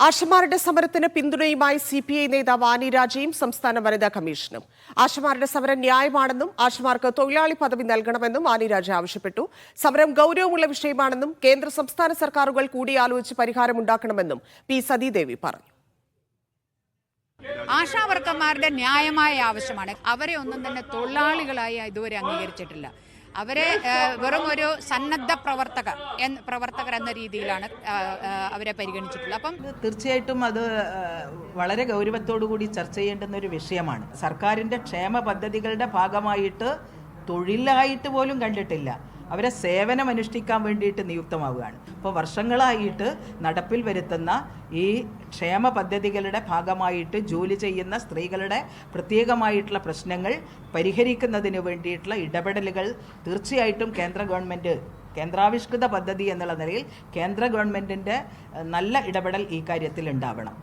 ആശമാരുടെ സമരത്തിന് പിന്തുണയുമായി CPI നേതാവ് ആനി രാജയും സംസ്ഥാന വനിതാ കമ്മീഷനും. ആശമാരുടെ സമരം ന്യായമാണെന്നും ആശമാർക്ക് തൊഴിലാളി പദവി നൽകണമെന്നും ആനി രാജ ആവശ്യപ്പെട്ടു. സമരം ഗൌരവമുള്ള വിഷയമാണെന്നും കേന്ദ്ര സംസ്ഥാന സർക്കാരുകൾ കൂടിയാലോചിച്ച് പരിഹാരമുണ്ടാക്കണമെന്നും പി സതീദേവി പറഞ്ഞു. ആശാവർക്കർമാരുടെ ന്യായമായ ആവശ്യമാണ്. അവരെ ഒന്നും തന്നെ തൊഴിലാളികളായി ഇതുവരെ അംഗീകരിച്ചിട്ടില്ല. അവരെ വെറും ഒരു സന്നദ്ധ പ്രവർത്തകർ എന്ന രീതിയിലാണ് അവരെ പരിഗണിച്ചിട്ടുള്ളത്. അപ്പം തീർച്ചയായിട്ടും അത് വളരെ ഗൗരവത്തോടു കൂടി ചർച്ച ചെയ്യേണ്ടുന്ന ഒരു വിഷയമാണ്. സർക്കാരിൻ്റെ ക്ഷേമ പദ്ധതികളുടെ ഭാഗമായിട്ട് തൊഴിലായിട്ട് പോലും കണ്ടിട്ടില്ല, അവരെ സേവനം അനുഷ്ഠിക്കാൻ വേണ്ടിയിട്ട് നിയുക്തമാവുകയാണ്. അപ്പോൾ വർഷങ്ങളായിട്ട് നടപ്പിൽ വരുത്തുന്ന ഈ ക്ഷേമ പദ്ധതികളുടെ ഭാഗമായിട്ട് ജോലി ചെയ്യുന്ന സ്ത്രീകളുടെ പ്രത്യേകമായിട്ടുള്ള പ്രശ്നങ്ങൾ പരിഹരിക്കുന്നതിന് വേണ്ടിയിട്ടുള്ള ഇടപെടലുകൾ തീർച്ചയായിട്ടും കേന്ദ്രാവിഷ്കൃത പദ്ധതി എന്നുള്ള നിലയിൽ കേന്ദ്ര ഗവൺമെൻറ്റിൻ്റെ നല്ല ഇടപെടൽ ഈ കാര്യത്തിൽ ഉണ്ടാവണം.